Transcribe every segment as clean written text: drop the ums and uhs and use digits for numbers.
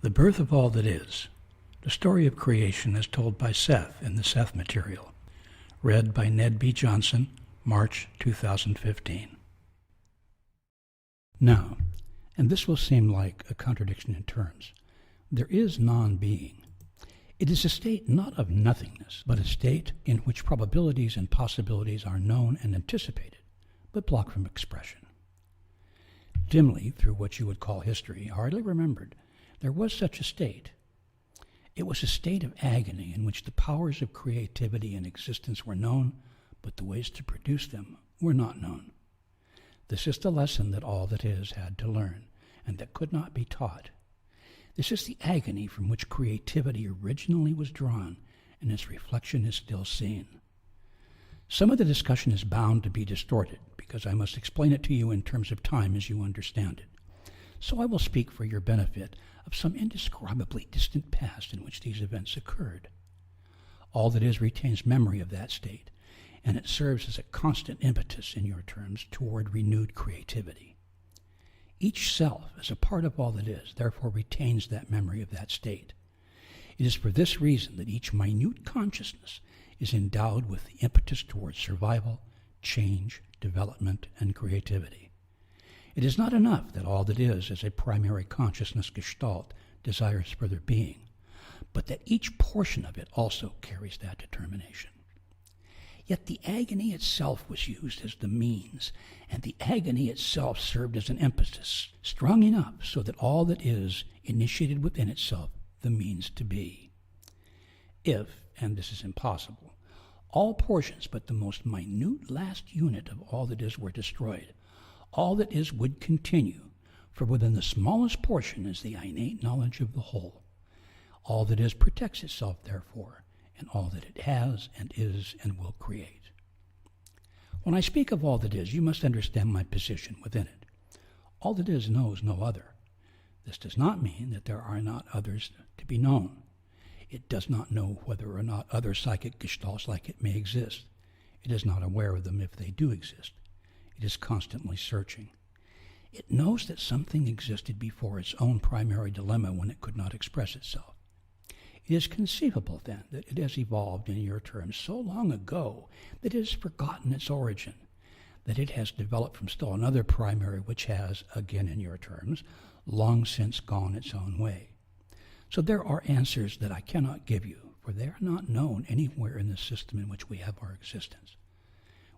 The Birth of All That Is, the story of creation as told by Seth in the Seth Material. Read by Ned B. Johnson, March 2015. Now, and this will seem like a contradiction in terms, there is non-being. It is a state not of nothingness, but a state in which probabilities and possibilities are known and anticipated, but blocked from expression. Dimly, through what you would call history, hardly remembered, there was such a state. It was a state of agony in which the powers of creativity and existence were known, but the ways to produce them were not known. This is the lesson that all that is had to learn, and that could not be taught. This is the agony from which creativity originally was drawn, and its reflection is still seen. Some of the discussion is bound to be distorted, because I must explain it to you in terms of time as you understand it. So I will speak for your benefit of some indescribably distant past in which these events occurred. All that is retains memory of that state, and it serves as a constant impetus, in your terms, toward renewed creativity. Each self, as a part of all that is, therefore retains that memory of that state. It is for this reason that each minute consciousness is endowed with the impetus towards survival, change, development, and creativity. It is not enough that all that is as a primary consciousness gestalt desires further being, but that each portion of it also carries that determination. Yet the agony itself was used as the means, and the agony itself served as an impetus, strong enough so that all that is initiated within itself the means to be. If, and this is impossible, all portions but the most minute last unit of all that is were destroyed, all that is would continue, for within the smallest portion is the innate knowledge of the whole. All that is protects itself, therefore, and all that it has and is and will create. When I speak of all that is, you must understand my position within it. All that is knows no other. This does not mean that there are not others to be known. It does not know whether or not other psychic gestalts like it may exist. It is not aware of them if they do exist. It is constantly searching. It knows that something existed before its own primary dilemma when it could not express itself. It is conceivable, then, that it has evolved, in your terms, so long ago that it has forgotten its origin, that it has developed from still another primary which has, again in your terms, long since gone its own way. So there are answers that I cannot give you, for they are not known anywhere in the system in which we have our existence.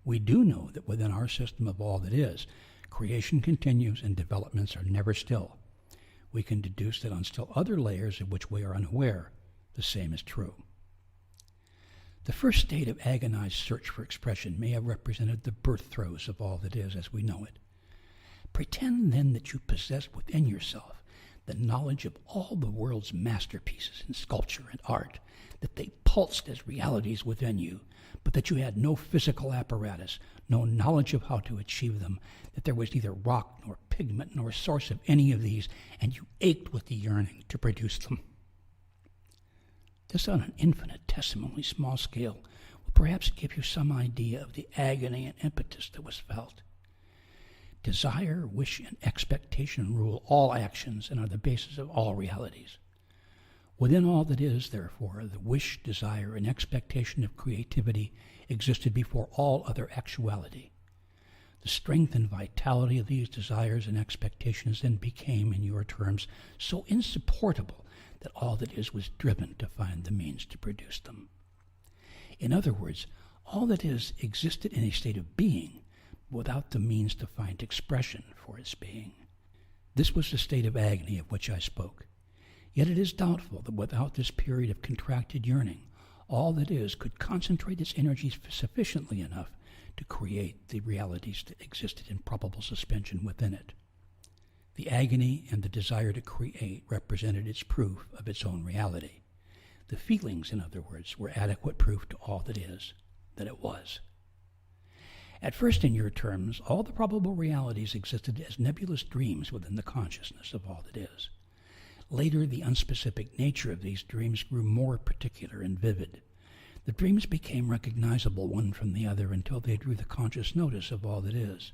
We do know that within our system of all that is, creation continues and developments are never still. We can deduce that on still other layers of which we are unaware, the same is true. The first state of agonized search for expression may have represented the birth throes of all that is as we know it. Pretend then that you possess within yourself the knowledge of all the world's masterpieces in sculpture and art, that they pulsed as realities within you, but that you had no physical apparatus, no knowledge of how to achieve them, that there was neither rock nor pigment nor source of any of these, and you ached with the yearning to produce them. This on an infinitesimally small scale will perhaps give you some idea of the agony and impetus that was felt. Desire, wish, and expectation rule all actions and are the basis of all realities. Within all that is, therefore, the wish, desire, and expectation of creativity existed before all other actuality. The strength and vitality of these desires and expectations then became, in your terms, so insupportable that all that is was driven to find the means to produce them. In other words, all that is existed in a state of being without the means to find expression for its being. This was the state of agony of which I spoke. Yet it is doubtful that without this period of contracted yearning, all that is could concentrate its energies sufficiently enough to create the realities that existed in probable suspension within it. The agony and the desire to create represented its proof of its own reality. The feelings, in other words, were adequate proof to all that is, that it was. At first, in your terms, all the probable realities existed as nebulous dreams within the consciousness of all that is. Later, the unspecific nature of these dreams grew more particular and vivid. The dreams became recognizable one from the other until they drew the conscious notice of all that is.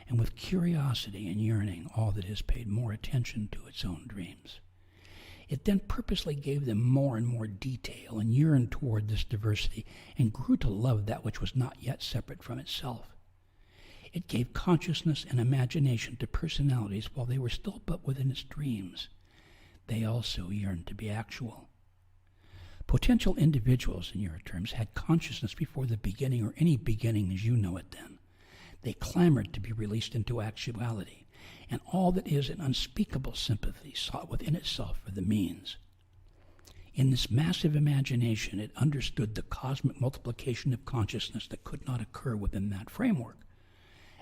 And with curiosity and yearning, all that is paid more attention to its own dreams. It then purposely gave them more and more detail and yearned toward this diversity and grew to love that which was not yet separate from itself. It gave consciousness and imagination to personalities while they were still but within its dreams. They also yearned to be actual. Potential individuals, in your terms, had consciousness before the beginning or any beginning as you know it then. They clamored to be released into actuality, and all that is an unspeakable sympathy sought within itself for the means. In this massive imagination, it understood the cosmic multiplication of consciousness that could not occur within that framework.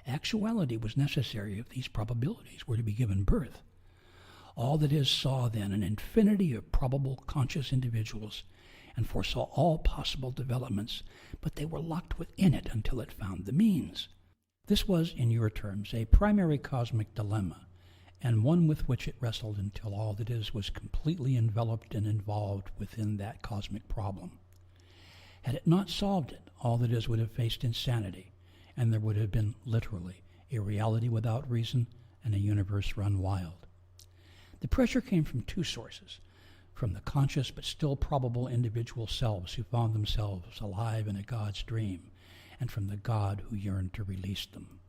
Actuality was necessary if these probabilities were to be given birth. All that is saw then an infinity of probable conscious individuals and foresaw all possible developments, but they were locked within it until it found the means. This was, in your terms, a primary cosmic dilemma, and one with which it wrestled until all that is was completely enveloped and involved within that cosmic problem. Had it not solved it, all that is would have faced insanity, and there would have been, literally, a reality without reason and a universe run wild. The pressure came from two sources, from the conscious but still probable individual selves who found themselves alive in a God's dream, and from the God who yearned to release them.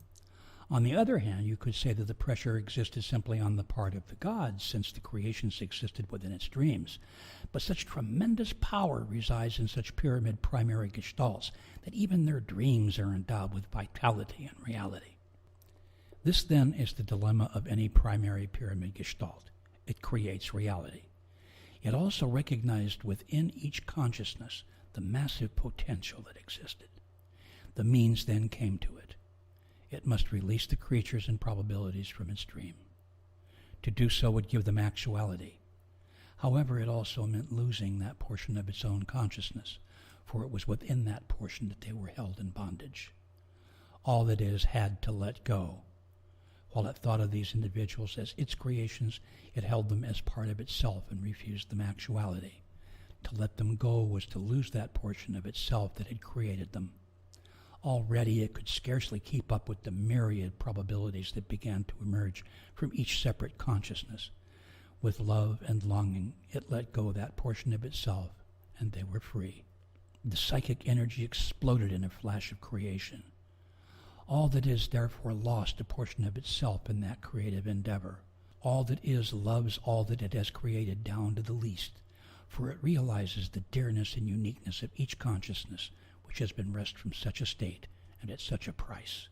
On the other hand, you could say that the pressure existed simply on the part of the gods, since the creations existed within its dreams. But such tremendous power resides in such pyramid primary gestalts that even their dreams are endowed with vitality and reality. This, then, is the dilemma of any primary pyramid gestalt. It creates reality. It also recognized within each consciousness the massive potential that existed. The means then came to it. It must release the creatures and probabilities from its dream. To do so would give them actuality. However, it also meant losing that portion of its own consciousness, for it was within that portion that they were held in bondage. All that is had to let go. While it thought of these individuals as its creations, it held them as part of itself and refused them actuality. To let them go was to lose that portion of itself that had created them. Already it could scarcely keep up with the myriad probabilities that began to emerge from each separate consciousness. With love and longing, it let go that portion of itself, and they were free. The psychic energy exploded in a flash of creation. All that is therefore lost a portion of itself in that creative endeavor. All that is loves all that it has created down to the least, for it realizes the dearness and uniqueness of each consciousness which has been wrested from such a state and at such a price.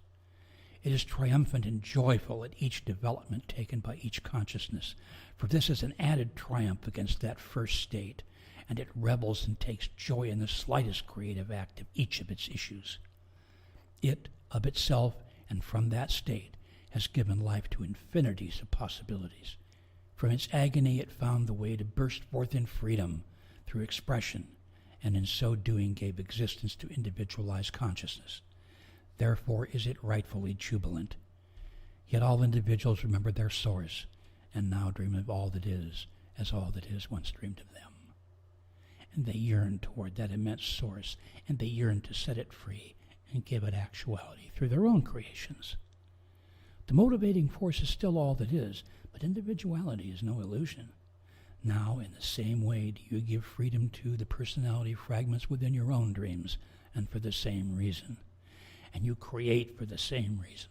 It is triumphant and joyful at each development taken by each consciousness, for this is an added triumph against that first state, and it revels and takes joy in the slightest creative act of each of its issues. It, of itself and from that state, has given life to infinities of possibilities. From its agony it found the way to burst forth in freedom through expression, and in so doing gave existence to individualized consciousness. Therefore is it rightfully jubilant. Yet all individuals remember their source, and now dream of all that is, as all that is once dreamed of them. And they yearn toward that immense source, and they yearn to set it free and give it actuality through their own creations. The motivating force is still all that is, but individuality is no illusion. Now, in the same way, do you give freedom to the personality fragments within your own dreams, and for the same reason. And you create for the same reason.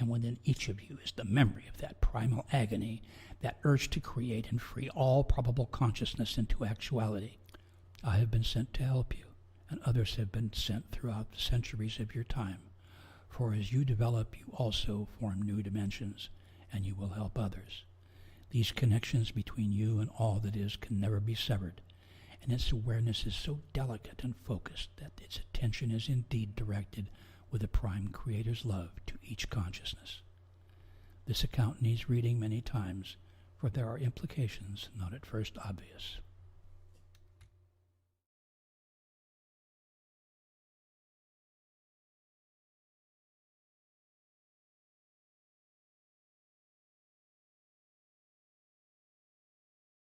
And within each of you is the memory of that primal agony, that urge to create and free all probable consciousness into actuality. I have been sent to help you, and others have been sent throughout the centuries of your time. For as you develop, you also form new dimensions, and you will help others. These connections between you and all that is can never be severed, and its awareness is so delicate and focused that its attention is indeed directed with the prime Creator's love to each consciousness. This account needs reading many times, for there are implications not at first obvious.